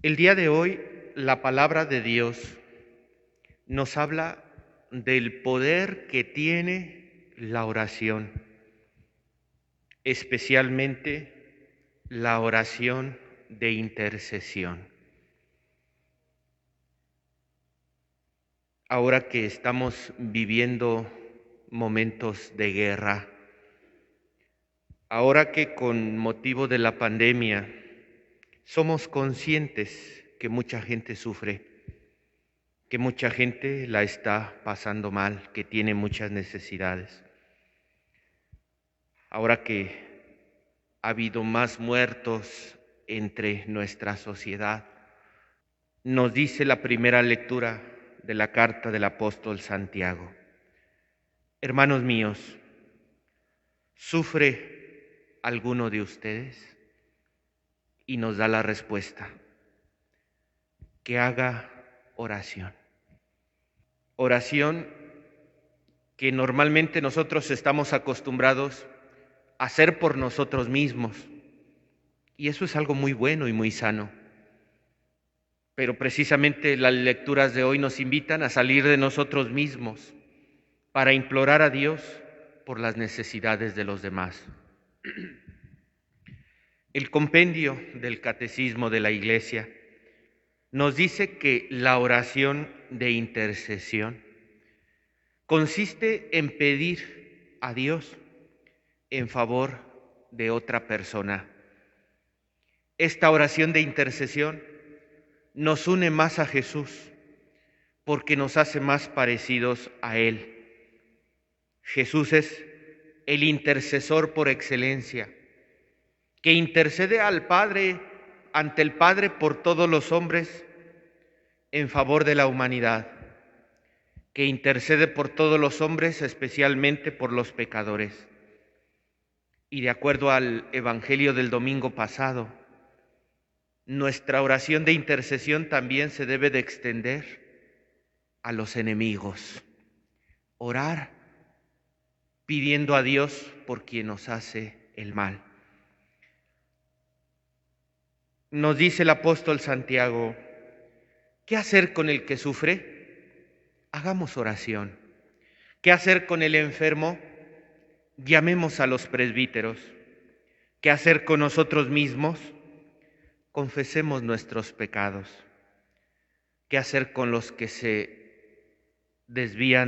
El día de hoy, la palabra de Dios nos habla del poder que tiene la oración, especialmente la oración de intercesión. Ahora que estamos viviendo momentos de guerra, ahora que con motivo de la pandemia somos conscientes que mucha gente sufre, que mucha gente la está pasando mal, que tiene muchas necesidades. Ahora que ha habido más muertos entre nuestra sociedad, nos dice la primera lectura de la carta del apóstol Santiago: hermanos míos, ¿sufre alguno de ustedes? Y nos da la respuesta: que haga oración. Oración que normalmente nosotros estamos acostumbrados a hacer por nosotros mismos. Y eso es algo muy bueno y muy sano. Pero precisamente las lecturas de hoy nos invitan a salir de nosotros mismos para implorar a Dios por las necesidades de los demás. El compendio del Catecismo de la Iglesia nos dice que la oración de intercesión consiste en pedir a Dios en favor de otra persona. Esta oración de intercesión nos une más a Jesús porque nos hace más parecidos a Él. Jesús es el intercesor por excelencia, que intercede al Padre, ante el Padre, por todos los hombres en favor de la humanidad, que intercede por todos los hombres, especialmente por los pecadores. Y de acuerdo al Evangelio del domingo pasado, nuestra oración de intercesión también se debe de extender a los enemigos. Orar pidiendo a Dios por quien nos hace el mal. Nos dice el apóstol Santiago: ¿qué hacer con el que sufre? Hagamos oración. ¿Qué hacer con el enfermo? Llamemos a los presbíteros. ¿Qué hacer con nosotros mismos? Confesemos nuestros pecados. ¿Qué hacer con los que se desvían?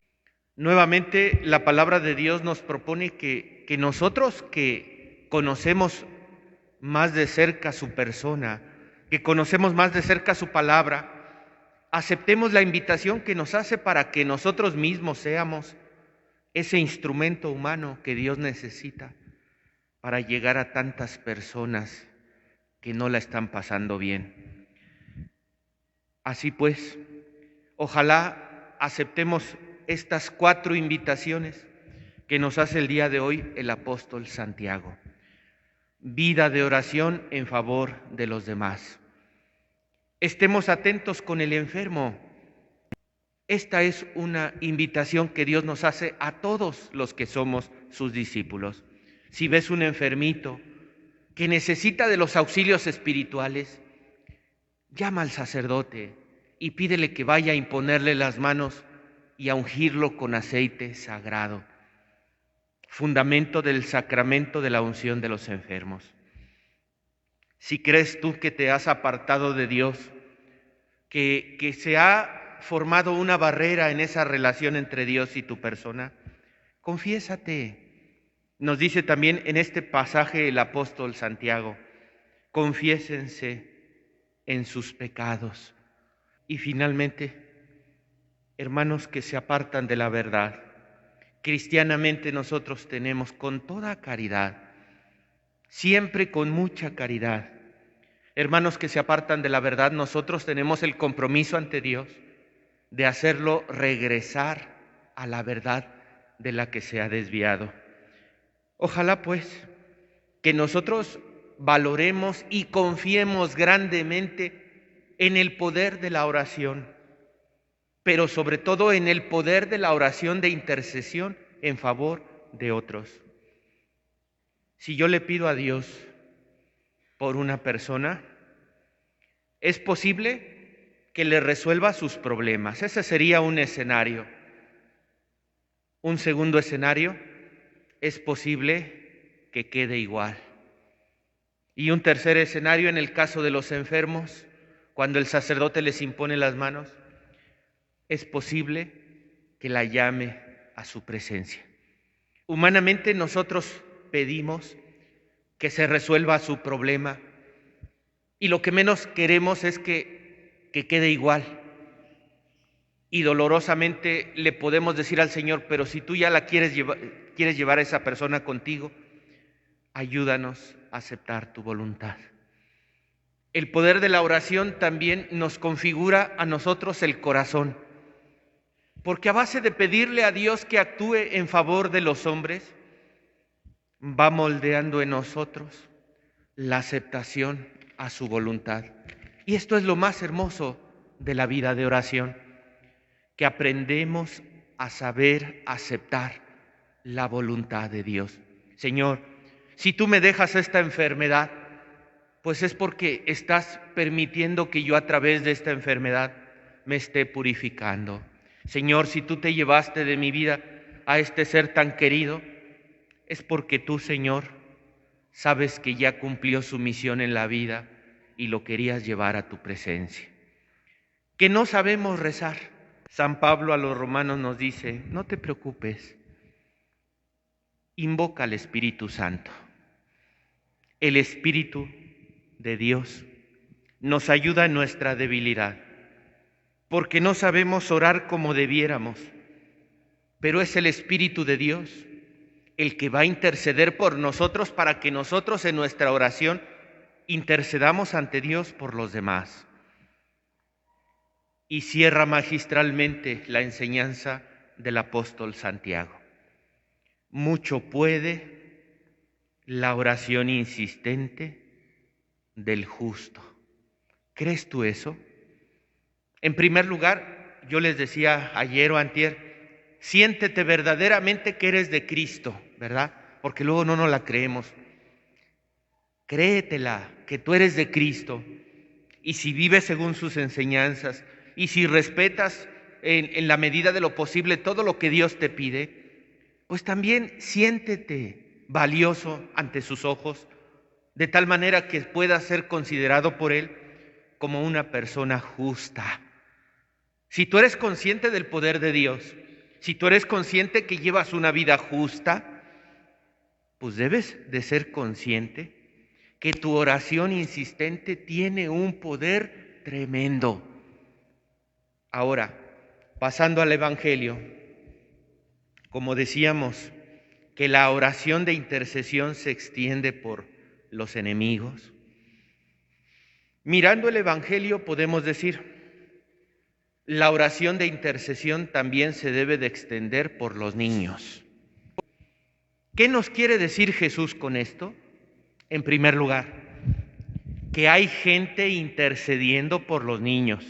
Nuevamente, la palabra de Dios nos propone que nosotros que conocemos más de cerca su persona, que conocemos más de cerca su palabra, aceptemos la invitación que nos hace para que nosotros mismos seamos ese instrumento humano que Dios necesita para llegar a tantas personas que no la están pasando bien. Así pues, ojalá aceptemos estas 4 invitaciones que nos hace el día de hoy el apóstol Santiago. Vida de oración en favor de los demás. Estemos atentos con el enfermo. Esta es una invitación que Dios nos hace a todos los que somos sus discípulos. Si ves un enfermito que necesita de los auxilios espirituales, llama al sacerdote y pídele que vaya a imponerle las manos y a ungirlo con aceite sagrado, fundamento del sacramento de la unción de los enfermos. Si crees tú que te has apartado de Dios, que se ha formado una barrera en esa relación entre Dios y tu persona, confiésate. Nos dice también en este pasaje el apóstol Santiago: confiésense en sus pecados. Y finalmente, hermanos que se apartan de la verdad, cristianamente nosotros tenemos con toda caridad, siempre con mucha caridad. Hermanos que se apartan de la verdad, nosotros tenemos el compromiso ante Dios de hacerlo regresar a la verdad de la que se ha desviado. Ojalá pues que nosotros valoremos y confiemos grandemente en el poder de la oración, pero sobre todo en el poder de la oración de intercesión en favor de otros. Si yo le pido a Dios por una persona, Es posible que le resuelva sus problemas. Ese sería un escenario. Un segundo escenario, es posible que quede igual. Y un tercer escenario, en el caso de los enfermos, cuando el sacerdote les impone las manos, es posible que la llame a su presencia. Humanamente nosotros pedimos que se resuelva su problema y lo que menos queremos es que quede igual. Y dolorosamente le podemos decir al Señor, pero si tú ya la quieres llevar a esa persona contigo, ayúdanos a aceptar tu voluntad. El poder de la oración también nos configura a nosotros el corazón, porque a base de pedirle a Dios que actúe en favor de los hombres, va moldeando en nosotros la aceptación a su voluntad. Y esto es lo más hermoso de la vida de oración, que aprendemos a saber aceptar la voluntad de Dios. Señor, si tú me dejas esta enfermedad, pues es porque estás permitiendo que yo a través de esta enfermedad me esté purificando. Señor, si tú te llevaste de mi vida a este ser tan querido, es porque tú, Señor, sabes que ya cumplió su misión en la vida y lo querías llevar a tu presencia. Que no sabemos rezar. San Pablo a los romanos nos dice, no te preocupes, invoca al Espíritu Santo. El Espíritu de Dios nos ayuda en nuestra debilidad, porque no sabemos orar como debiéramos, pero es el Espíritu de Dios el que va a interceder por nosotros para que nosotros en nuestra oración intercedamos ante Dios por los demás. Y cierra magistralmente la enseñanza del apóstol Santiago. Mucho puede la oración insistente del justo. ¿Crees tú eso? En primer lugar, yo les decía ayer o antier, siéntete verdaderamente que eres de Cristo, ¿verdad? Porque luego no nos la creemos. Créetela, que tú eres de Cristo. Y si vives según sus enseñanzas, y si respetas en la medida de lo posible todo lo que Dios te pide, pues también siéntete valioso ante sus ojos, de tal manera que puedas ser considerado por Él como una persona justa. Si tú eres consciente del poder de Dios, si tú eres consciente que llevas una vida justa, pues debes de ser consciente que tu oración insistente tiene un poder tremendo. Ahora, pasando al Evangelio, como decíamos, que la oración de intercesión se extiende por los enemigos. Mirando el Evangelio podemos decir, la oración de intercesión también se debe de extender por los niños. ¿Qué nos quiere decir Jesús con esto? En primer lugar, que hay gente intercediendo por los niños.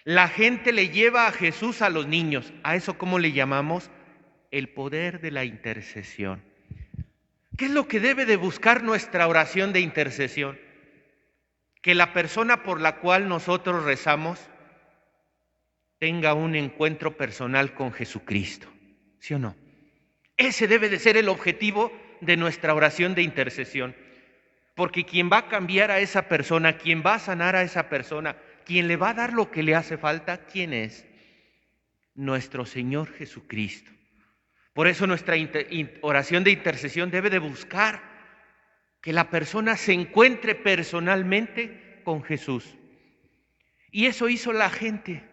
La gente le lleva a Jesús a los niños. ¿A eso cómo le llamamos? El poder de la intercesión. ¿Qué es lo que debe de buscar nuestra oración de intercesión? Que la persona por la cual nosotros rezamos tenga un encuentro personal con Jesucristo. ¿Sí o no? Ese debe de ser el objetivo de nuestra oración de intercesión. Porque quien va a cambiar a esa persona, quien va a sanar a esa persona, quien le va a dar lo que le hace falta, ¿quién es? Nuestro Señor Jesucristo. Por eso nuestra oración de intercesión debe de buscar que la persona se encuentre personalmente con Jesús. Y eso hizo la gente.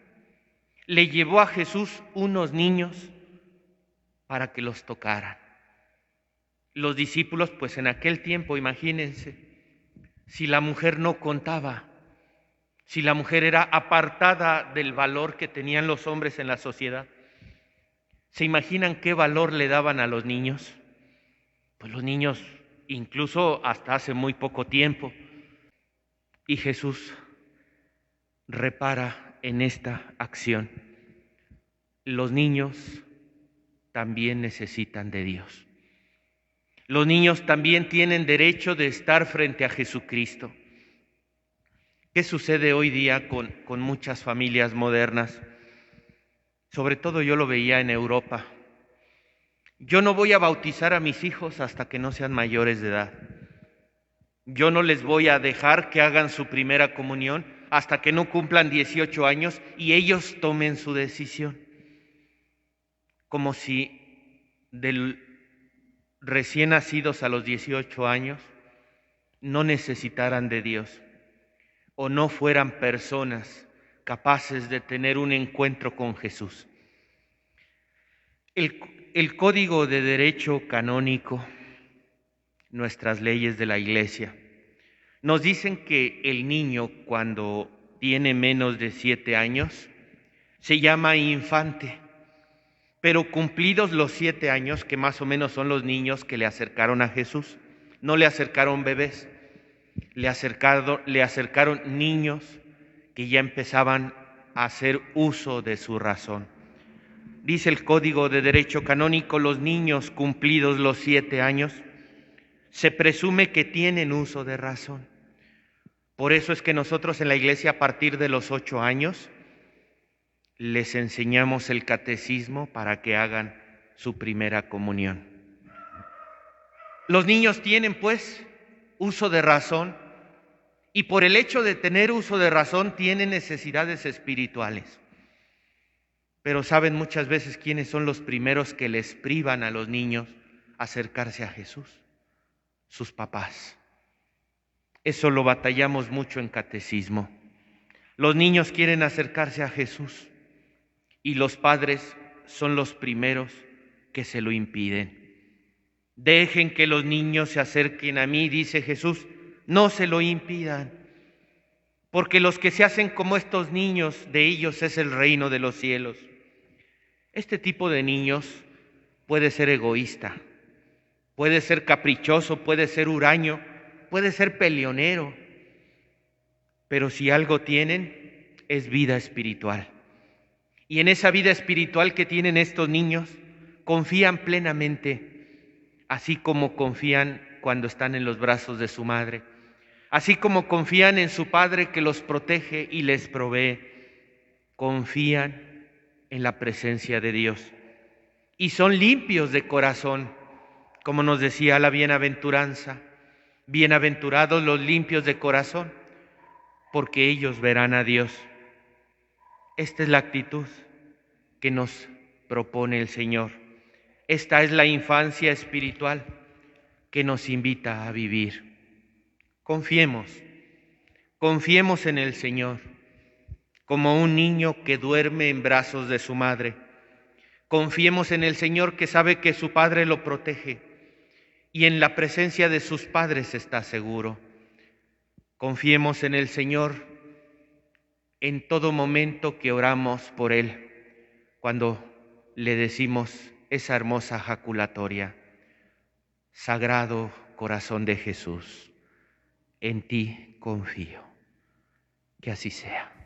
Le llevó a Jesús unos niños para que los tocaran. Los discípulos, pues en aquel tiempo, imagínense, si la mujer no contaba, si la mujer era apartada del valor que tenían los hombres en la sociedad, ¿se imaginan qué valor le daban a los niños? Pues los niños, incluso hasta hace muy poco tiempo. Y Jesús repara en esta acción. Los niños también necesitan de Dios. Los niños también tienen derecho de estar frente a Jesucristo. ¿Qué sucede hoy día con muchas familias modernas? Sobre todo yo lo veía en Europa. Yo no voy a bautizar a mis hijos hasta que no sean mayores de edad. Yo no les voy a dejar que hagan su primera comunión hasta que no cumplan 18 años y ellos tomen su decisión. Como si del recién nacidos a los 18 años no necesitaran de Dios o no fueran personas capaces de tener un encuentro con Jesús. El Código de Derecho Canónico, nuestras leyes de la Iglesia, nos dicen que el niño cuando tiene menos de 7 años se llama infante, pero cumplidos los 7 años, que más o menos son los niños que le acercaron a Jesús, no le acercaron bebés, le acercaron niños que ya empezaban a hacer uso de su razón. Dice el Código de Derecho Canónico, los niños cumplidos los 7 años se presume que tienen uso de razón. Por eso es que nosotros en la iglesia a partir de los 8 años les enseñamos el catecismo para que hagan su primera comunión. Los niños tienen pues uso de razón y por el hecho de tener uso de razón tienen necesidades espirituales. Pero saben muchas veces quiénes son los primeros que les privan a los niños acercarse a Jesús, sus papás. Eso lo batallamos mucho en catecismo. Los niños quieren acercarse a Jesús y los padres son los primeros que se lo impiden. Dejen que los niños se acerquen a mí, dice Jesús, no se lo impidan, porque los que se hacen como estos niños, de ellos es el reino de los cielos. Este tipo de niños puede ser egoísta, puede ser caprichoso, puede ser huraño, puede ser peleonero, pero si algo tienen es vida espiritual. Y en esa vida espiritual que tienen estos niños, confían plenamente, así como confían cuando están en los brazos de su madre, así como confían en su padre que los protege y les provee, confían en la presencia de Dios. Y son limpios de corazón, como nos decía la bienaventuranza, bienaventurados los limpios de corazón, porque ellos verán a Dios. Esta es la actitud que nos propone el Señor. Esta es la infancia espiritual que nos invita a vivir. Confiemos en el Señor, como un niño que duerme en brazos de su madre. Confiemos en el Señor que sabe que su Padre lo protege y en la presencia de sus padres está seguro. Confiemos en el Señor en todo momento que oramos por Él, cuando le decimos esa hermosa jaculatoria: Sagrado Corazón de Jesús, en ti confío. Que así sea.